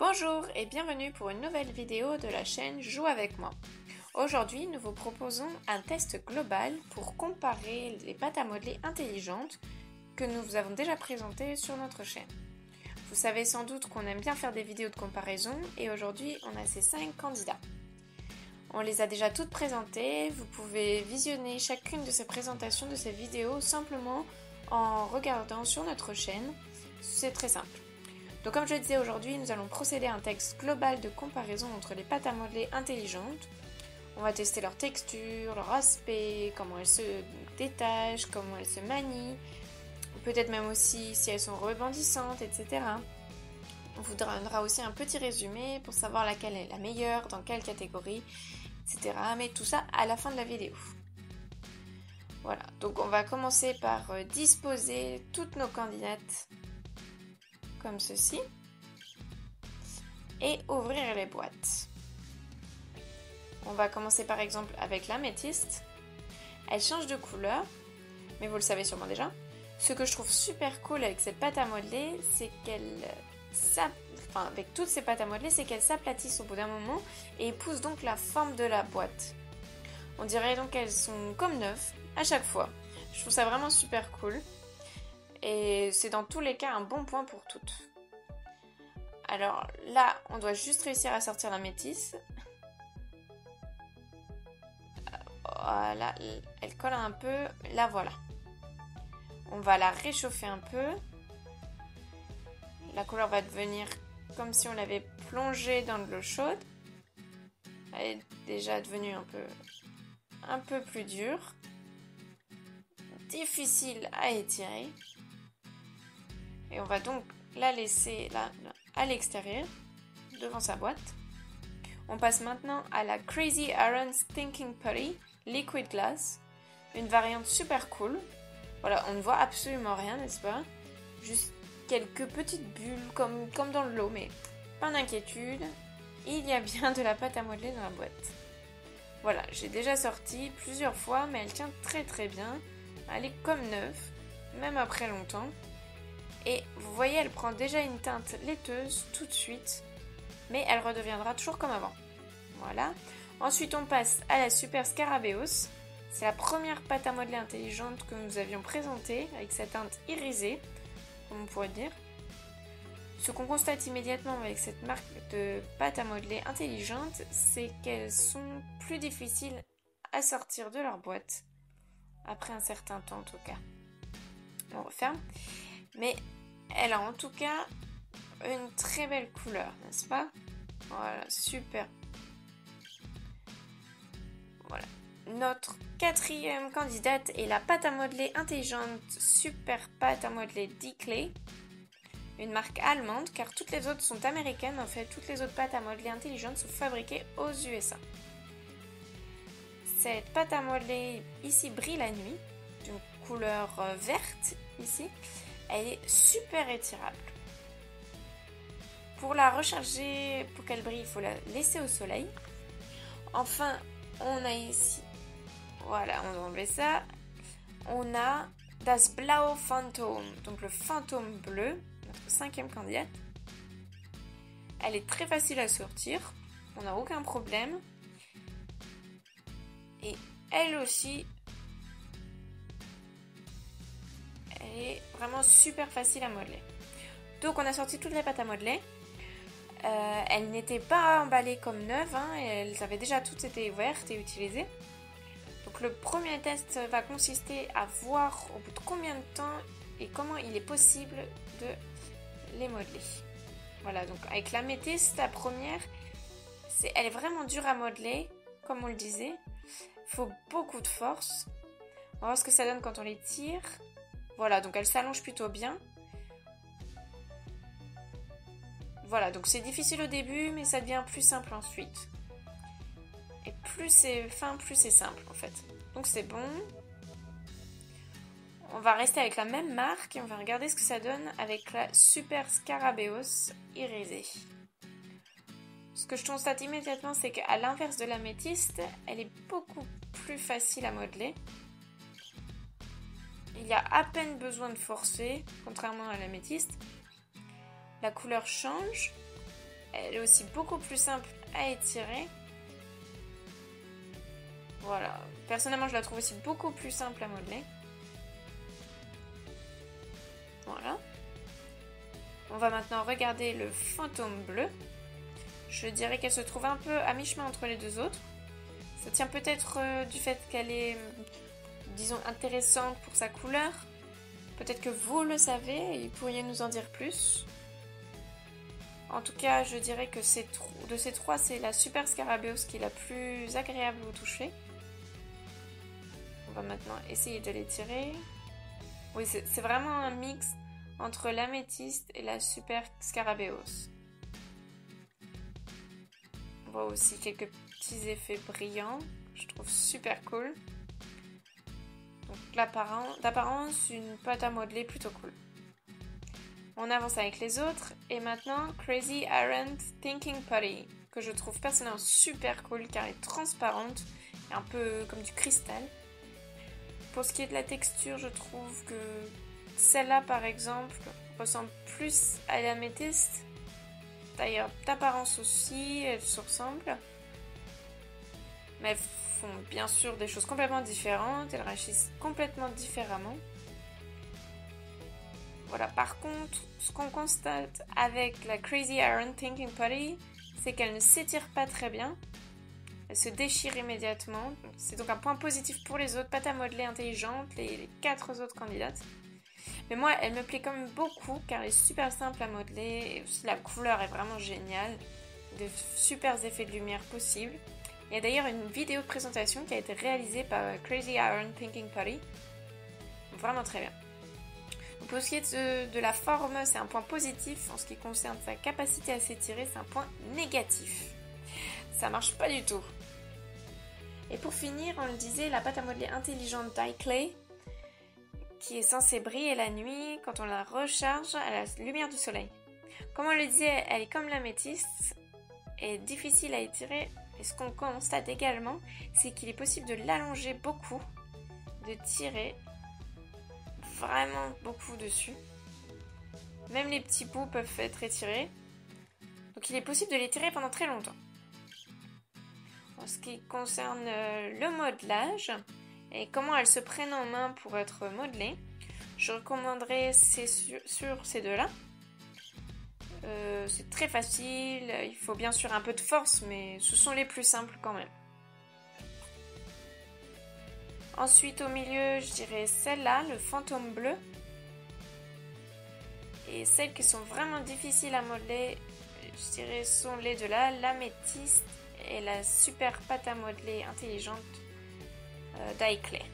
Bonjour et bienvenue pour une nouvelle vidéo de la chaîne Joue avec moi. Aujourd'hui, nous vous proposons un test global pour comparer les pâtes à modeler intelligentes que nous vous avons déjà présentées sur notre chaîne. Vous savez sans doute qu'on aime bien faire des vidéos de comparaison et aujourd'hui, on a ces 5 candidats. On les a déjà toutes présentées, vous pouvez visionner chacune de ces présentations de ces vidéos simplement en regardant sur notre chaîne, c'est très simple. Donc comme je le disais aujourd'hui, nous allons procéder à un test global de comparaison entre les pâtes à modeler intelligentes. On va tester leur texture, leur aspect, comment elles se détachent, comment elles se manient, peut-être même aussi si elles sont rebondissantes, etc. On vous donnera aussi un petit résumé pour savoir laquelle est la meilleure, dans quelle catégorie, etc. Mais tout ça à la fin de la vidéo. Voilà, donc on va commencer par disposer toutes nos candidates comme ceci et ouvrir les boîtes. On va commencer par exemple avec l'améthyste. Elle change de couleur, mais vous le savez sûrement déjà. Ce que je trouve super cool avec cette pâte à modeler, c'est avec toutes ces pâtes à modeler, c'est qu'elles s'aplatissent au bout d'un moment et épousent donc la forme de la boîte. On dirait donc qu'elles sont comme neuves à chaque fois. Je trouve ça vraiment super cool. Et c'est dans tous les cas un bon point pour toutes. Alors là, on doit juste réussir à sortir la métisse. Voilà, elle colle un peu. Là, voilà. On va la réchauffer un peu. La couleur va devenir comme si on l'avait plongée dans de l'eau chaude. Elle est déjà devenue un peu plus dure. Difficile à étirer. Et on va donc la laisser là à l'extérieur, devant sa boîte. On passe maintenant à la Crazy Aaron's Thinking Putty Liquid Glass, une variante super cool. Voilà, on ne voit absolument rien, n'est-ce pas? Juste quelques petites bulles comme dans l'eau, mais pas d'inquiétude, il y a bien de la pâte à modeler dans la boîte. Voilà, j'ai déjà sorti plusieurs fois, mais elle tient très très bien. Elle est comme neuve, même après longtemps. Et vous voyez, elle prend déjà une teinte laiteuse tout de suite, mais elle redeviendra toujours comme avant. Voilà. Ensuite, on passe à la Super Scarabeus. C'est la première pâte à modeler intelligente que nous avions présentée, avec sa teinte irisée, comme on pourrait dire. Ce qu'on constate immédiatement avec cette marque de pâte à modeler intelligente, c'est qu'elles sont plus difficiles à sortir de leur boîte, après un certain temps en tout cas. On referme. Mais elle a en tout cas une très belle couleur, n'est-ce pas? Voilà, super. Voilà. Notre quatrième candidate est la pâte à modeler intelligente Super Pâte à modeler D-Clay. Une marque allemande, car toutes les autres sont américaines. En fait, toutes les autres pâtes à modeler intelligentes sont fabriquées aux USA. Cette pâte à modeler ici brille la nuit, d'une couleur verte ici. Elle est super étirable. Pour la recharger, pour qu'elle brille, il faut la laisser au soleil. Enfin, on a ici, voilà, on va enlever ça. On a Das Blaue Phantom, donc le fantôme bleu, notre cinquième candidate. Elle est très facile à sortir, on n'a aucun problème. Et elle aussi, elle est vraiment super facile à modeler. Donc on a sorti toutes les pâtes à modeler. Elles n'étaient pas emballées comme neuves, hein, elles avaient déjà toutes été ouvertes et utilisées. Donc le premier test va consister à voir au bout de combien de temps et comment il est possible de les modeler. Voilà, donc avec l'améthyste, la première, elle est vraiment dure à modeler, comme on le disait. Il faut beaucoup de force. On va voir ce que ça donne quand on les tire. Voilà, donc elle s'allonge plutôt bien. Voilà, donc c'est difficile au début, mais ça devient plus simple ensuite. Et plus c'est fin, plus c'est simple en fait. Donc c'est bon. On va rester avec la même marque et on va regarder ce que ça donne avec la Super Scarabeus irisée. Ce que je constate immédiatement, c'est qu'à l'inverse de l'améthyste, elle est beaucoup plus facile à modeler. Il y a à peine besoin de forcer, contrairement à l'améthyste. La couleur change. Elle est aussi beaucoup plus simple à étirer. Voilà. Personnellement, je la trouve aussi beaucoup plus simple à modeler. Voilà. On va maintenant regarder le fantôme bleu. Je dirais qu'elle se trouve un peu à mi-chemin entre les deux autres. Ça tient peut-être du fait qu'elle est, disons, intéressante pour sa couleur. Peut-être que vous le savez et vous pourriez nous en dire plus. En tout cas, je dirais que de ces trois, c'est la Super Scarabeus qui est la plus agréable au toucher. On va maintenant essayer de l'étirer. Oui, c'est vraiment un mix entre l'améthyste et la Super Scarabeus. On voit aussi quelques petits effets brillants. Je trouve super cool. Donc d'apparence, une pâte à modeler plutôt cool. On avance avec les autres. Et maintenant, Crazy Iron Thinking Putty, que je trouve personnellement super cool car elle est transparente et un peu comme du cristal. Pour ce qui est de la texture, je trouve que celle-là, par exemple, ressemble plus à l'améthyste. D'ailleurs, d'apparence aussi, elles se ressemblent. Mais elles font bien sûr des choses complètement différentes. Elles réagissent complètement différemment. Voilà, par contre, ce qu'on constate avec la Crazy Iron Thinking Putty, c'est qu'elle ne s'étire pas très bien. Elle se déchire immédiatement. C'est donc un point positif pour les autres pâtes à modeler intelligentes, les 4 autres candidates. Mais moi, elle me plaît quand même beaucoup car elle est super simple à modeler. Et aussi, la couleur est vraiment géniale. De super effets de lumière possibles. Il y a d'ailleurs une vidéo de présentation qui a été réalisée par Crazy Iron Thinking Putty. Vraiment très bien. Pour ce qui est de la forme, c'est un point positif. En ce qui concerne sa capacité à s'étirer, c'est un point négatif. Ça marche pas du tout. Et pour finir, on le disait, la pâte à modeler intelligente Dye-Clay, qui est censée briller la nuit quand on la recharge à la lumière du soleil. Comme on le disait, elle est comme l'améthyste, et difficile à étirer. Et ce qu'on constate également, c'est qu'il est possible de l'allonger beaucoup, de tirer vraiment beaucoup dessus. Même les petits bouts peuvent être étirés. Donc il est possible de l'étirer pendant très longtemps. En ce qui concerne le modelage et comment elles se prennent en main pour être modelées, je recommanderais sur ces deux-là. C'est très facile, il faut bien sûr un peu de force, mais ce sont les plus simples quand même. Ensuite, au milieu, je dirais celle-là, le fantôme bleu. Et celles qui sont vraiment difficiles à modeler, je dirais, sont les deux-là, l'améthyste et la super pâte à modeler intelligente Dye-Clay.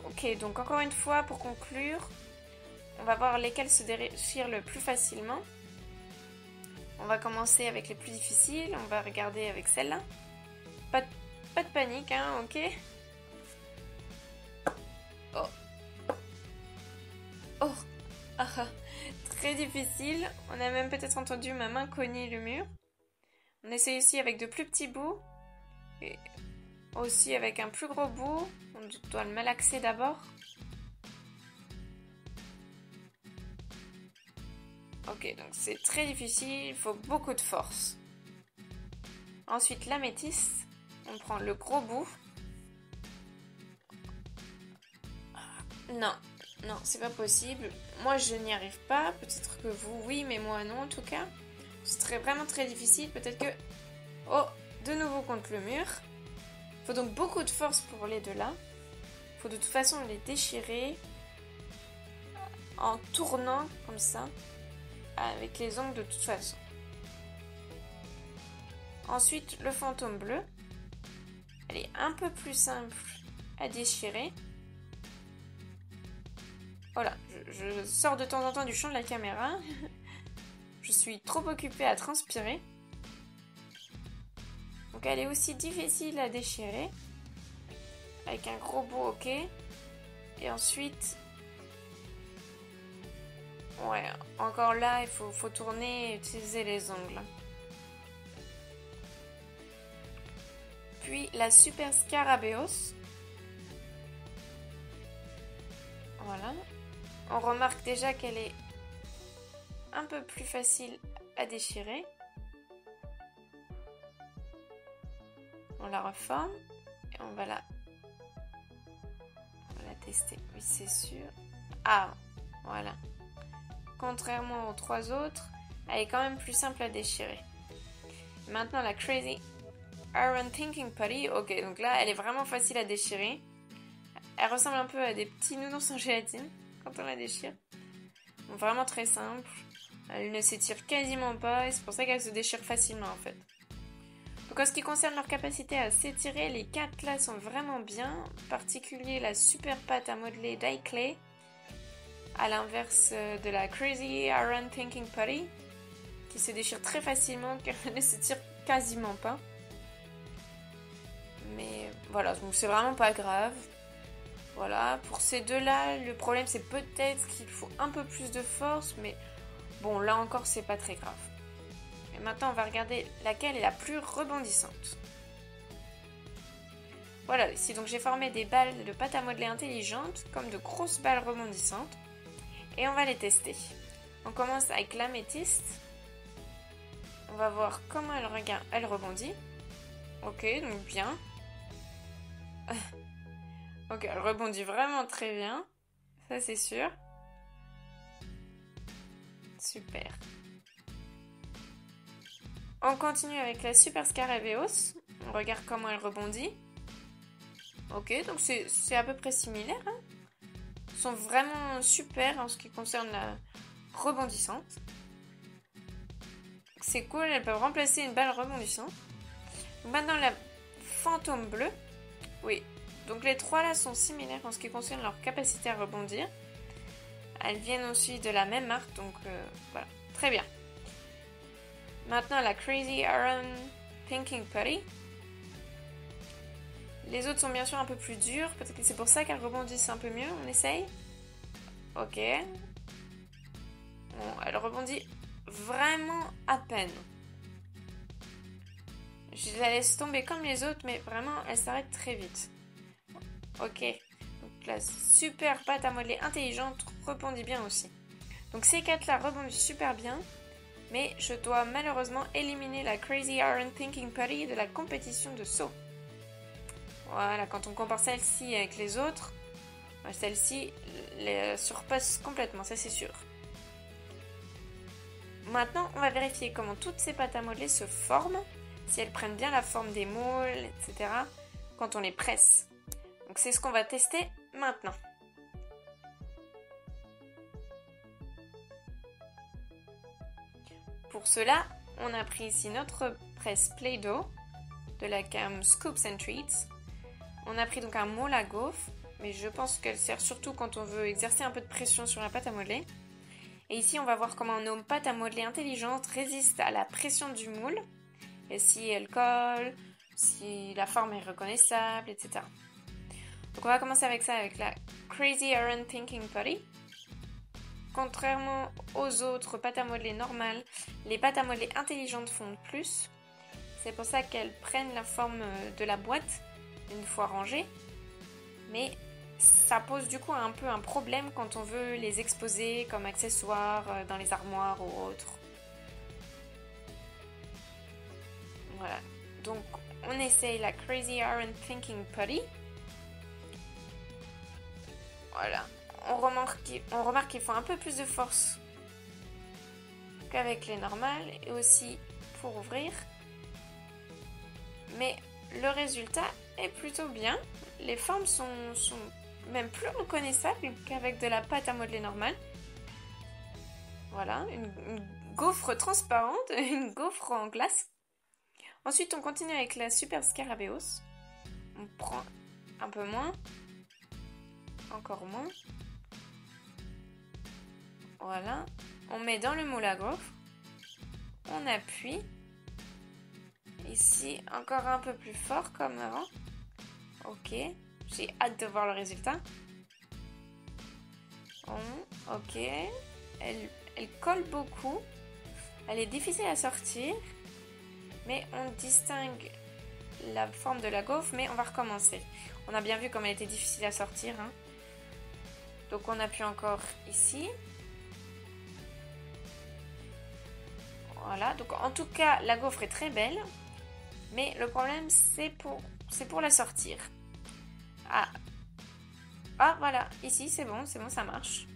Ok, donc encore une fois, pour conclure, on va voir lesquelles se déchirent le plus facilement. On va commencer avec les plus difficiles, on va regarder avec celle-là. Pas de panique, hein, ok? Oh. Oh. Ah, très difficile. On a même peut-être entendu ma main cogner le mur. On essaye aussi avec de plus petits bouts. Et aussi avec un plus gros bout. On doit le malaxer d'abord. Ok, donc c'est très difficile. Il faut beaucoup de force. Ensuite, l'améthyste. On prend le gros bout. Non, c'est pas possible. Moi, je n'y arrive pas. Peut-être que vous, oui, mais moi, non, en tout cas. Ce serait vraiment très difficile. Peut-être que... Oh, de nouveau contre le mur. Il faut donc beaucoup de force pour les deux là. Il faut de toute façon les déchirer en tournant comme ça, avec les ongles de toute façon. Ensuite, le fantôme bleu. Elle est un peu plus simple à déchirer. Voilà, je sors de temps en temps du champ de la caméra. Je suis trop occupée à transpirer. Donc elle est aussi difficile à déchirer. Avec un gros bout, ok. Et ensuite... Ouais, encore là, il faut tourner et utiliser les ongles. Puis la Super Scarabeus. Voilà. On remarque déjà qu'elle est un peu plus facile à déchirer. On la reforme et on va la tester. Oui, c'est sûr. Ah, voilà. Contrairement aux 3 autres, elle est quand même plus simple à déchirer. Maintenant, la Crazy Iron Thinking Putty. Ok, donc là, elle est vraiment facile à déchirer. Elle ressemble un peu à des petits nounours en gélatine quand on la déchire. Donc, vraiment très simple. Elle ne s'étire quasiment pas et c'est pour ça qu'elle se déchire facilement en fait. Donc en ce qui concerne leur capacité à s'étirer, les 4 là sont vraiment bien. En particulier la super pâte à modeler Die Clay. À l'inverse de la Crazy Iron Thinking Putty, qui se déchire très facilement car elle ne s'étire quasiment pas. Mais voilà, donc c'est vraiment pas grave. Voilà, pour ces deux-là, le problème c'est peut-être qu'il faut un peu plus de force, mais bon, là encore c'est pas très grave. Et maintenant on va regarder laquelle est la plus rebondissante. Voilà, ici donc j'ai formé des balles de pâte à modeler intelligentes, comme de grosses balles rebondissantes. Et on va les tester. On commence avec l'améthyste. On va voir comment elle rebondit. Ok, donc bien. Ok, elle rebondit vraiment très bien. Ça c'est sûr. Super. On continue avec la Super Scarabeus. On regarde comment elle rebondit. Ok, donc c'est à peu près similaire. Hein. Sont vraiment super en ce qui concerne la rebondissante. C'est cool, elles peuvent remplacer une balle rebondissante. Maintenant la fantôme bleue. Oui, donc les 3 là sont similaires en ce qui concerne leur capacité à rebondir. Elles viennent aussi de la même marque, donc voilà, très bien. Maintenant la Crazy Iron Thinking Putty. Les autres sont bien sûr un peu plus dures, peut-être que c'est pour ça qu'elles rebondissent un peu mieux, on essaye. Ok. Bon, elle rebondit vraiment à peine. Je la laisse tomber comme les autres, mais vraiment, elle s'arrête très vite. Ok. Donc la super pâte à modeler intelligente rebondit bien aussi. Donc ces 4 là rebondissent super bien, mais je dois malheureusement éliminer la Crazy Iron Thinking Putty de la compétition de saut. Voilà, quand on compare celle-ci avec les autres, celle-ci les surpasse complètement, ça c'est sûr. Maintenant, on va vérifier comment toutes ces pâtes à modeler se forment, si elles prennent bien la forme des moules, etc. quand on les presse. Donc c'est ce qu'on va tester maintenant. Pour cela, on a pris ici notre presse Play-Doh de la gamme Scoops and Treats. On a pris donc un moule à gaufres, mais je pense qu'elle sert surtout quand on veut exercer un peu de pression sur la pâte à modeler. Et ici, on va voir comment nos pâtes à modeler intelligentes résistent à la pression du moule, et si elle colle, si la forme est reconnaissable, etc. Donc on va commencer avec ça, avec la Crazy Iron Thinking Putty. Contrairement aux autres pâtes à modeler normales, les pâtes à modeler intelligentes fondent plus. C'est pour ça qu'elles prennent la forme de la boîte une fois rangées. Mais ça pose du coup un peu un problème quand on veut les exposer comme accessoires dans les armoires ou autres. Voilà. Donc on essaye la Crazy Iron Thinking Putty. Voilà. On remarque qu'il faut un peu plus de force qu'avec les normales et aussi pour ouvrir. Mais le résultat est plutôt bien. Les formes sont même plus reconnaissables qu'avec de la pâte à modeler normale. Voilà, une gaufre transparente, une gaufre en glace. Ensuite, on continue avec la Super Scarabeus. On prend un peu moins. Encore moins. Voilà. On met dans le moule à gaufre. On appuie. Ici, encore un peu plus fort comme avant. Ok. J'ai hâte de voir le résultat. Ok. Elle colle beaucoup. Elle est difficile à sortir. Mais on distingue la forme de la gaufre. Mais on va recommencer. On a bien vu comme elle était difficile à sortir. Hein. Donc on appuie encore ici. Voilà, donc en tout cas, la gaufre est très belle. Mais le problème, c'est pour la sortir. Ah, voilà, ici, c'est bon, ça marche.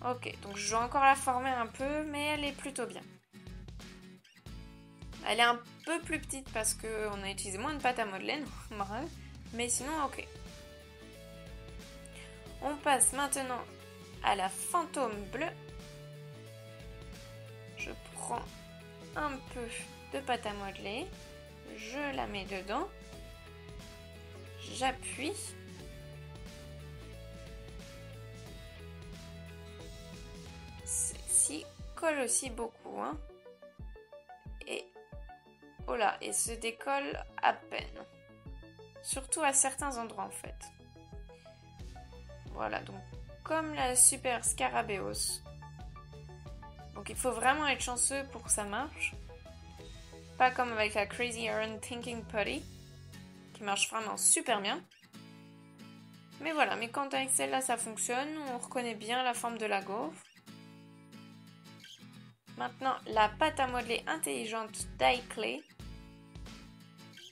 Ok, donc je dois encore la former un peu, mais elle est plutôt bien. Elle est un peu plus petite parce qu'on a utilisé moins de pâte à modeler, normal. Mais sinon, ok. On passe maintenant à la fantôme bleue. Je prends un peu de pâte à modeler. Je la mets dedans. J'appuie. Celle-ci colle aussi beaucoup, hein. Et oh là, et se décolle à peine. Surtout à certains endroits en fait. Voilà, donc comme la Super Scarabeos. Donc il faut vraiment être chanceux pour que ça marche. Pas comme avec la Crazy Erin Thinking Putty, qui marche vraiment super bien. Mais voilà, mais quand avec celle-là ça fonctionne, on reconnaît bien la forme de la gaufre. Maintenant, la pâte à modeler intelligente Die Clay.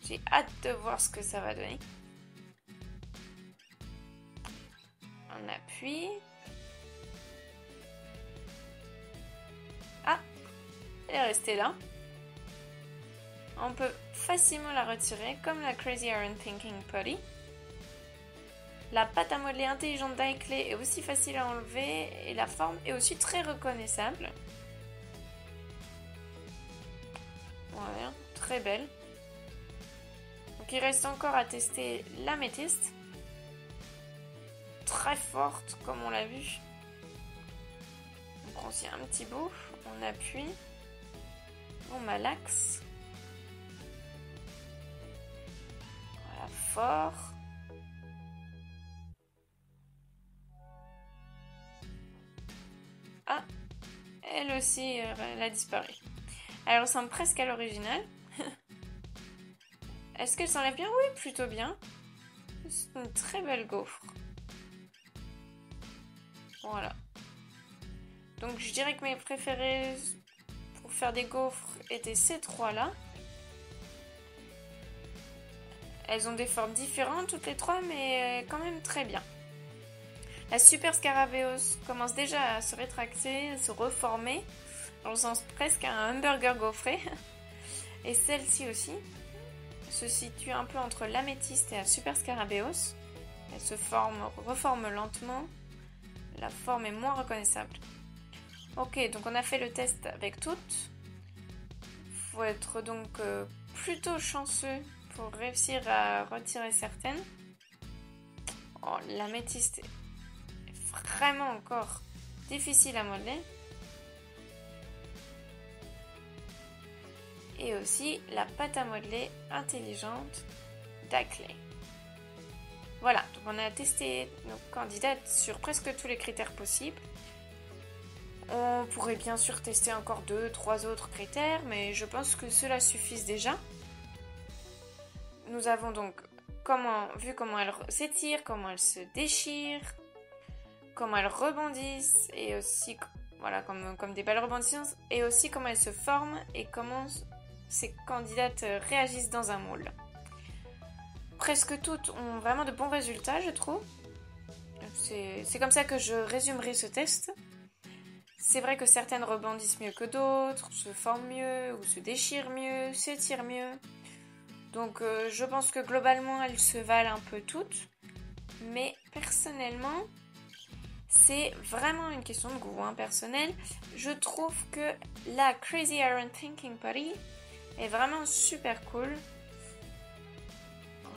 J'ai hâte de voir ce que ça va donner. On appuie. Ah, elle est restée là. On peut facilement la retirer comme la Crazy Erin Thinking Putty. La pâte à modeler intelligente Die Clay est aussi facile à enlever et la forme est aussi très reconnaissable. Voilà, très belle. Donc il reste encore à tester l'améthyste. Très forte comme on l'a vu. On prend aussi un petit bout, on appuie, on malaxe. Voilà, fort. Ah, elle aussi, elle a disparu. Elle ressemble presque à l'original. Est-ce qu'elle s'enlève bien? Oui, plutôt bien. C'est une très belle gaufre. Voilà. Donc je dirais que mes préférés pour faire des gaufres étaient ces trois-là. Elles ont des formes différentes toutes les trois, mais quand même très bien. La Super Scarabeos commence déjà à se rétracter, à se reformer. On sens presque un hamburger gaufré. Et celle-ci aussi se situe un peu entre l'améthyste et la Super Scarabeos. Elle se reforme lentement. La forme est moins reconnaissable. Ok, donc on a fait le test avec toutes. Il faut être donc plutôt chanceux pour réussir à retirer certaines. Oh, l'améthyste est vraiment encore difficile à modeler. Et aussi la pâte à modeler intelligente Die Clay. Voilà, donc on a testé nos candidates sur presque tous les critères possibles. On pourrait bien sûr tester encore 2-3 autres critères, mais je pense que cela suffit déjà. Nous avons donc vu comment elles s'étirent, comment elles se déchirent, comment elles rebondissent, et aussi voilà, comme des balles rebondissantes, et aussi comment elles se forment et comment ces candidates réagissent dans un moule. Presque toutes ont vraiment de bons résultats, je trouve. C'est comme ça que je résumerai ce test. C'est vrai que certaines rebondissent mieux que d'autres, se forment mieux, ou se déchirent mieux, s'étirent mieux. Donc je pense que globalement elles se valent un peu toutes. Mais personnellement, c'est vraiment une question de goût personnel. Je trouve que la Crazy Erin Thinking Putty est vraiment super cool.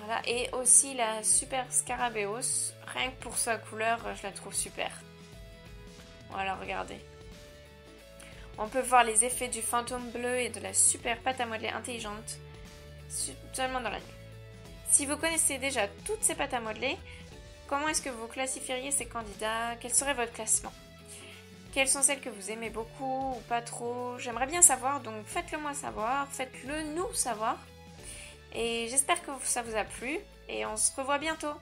Voilà, et aussi la Super Scarabeos, rien que pour sa couleur, je la trouve super. Voilà, regardez. On peut voir les effets du fantôme bleu et de la super pâte à modeler intelligente seulement dans la nuit. Si vous connaissez déjà toutes ces pâtes à modeler, comment est-ce que vous classifieriez ces candidats? Quel serait votre classement? Quelles sont celles que vous aimez beaucoup ou pas trop? J'aimerais bien savoir, donc faites-le moi savoir, faites-le nous savoir. Et j'espère que ça vous a plu et on se revoit bientôt.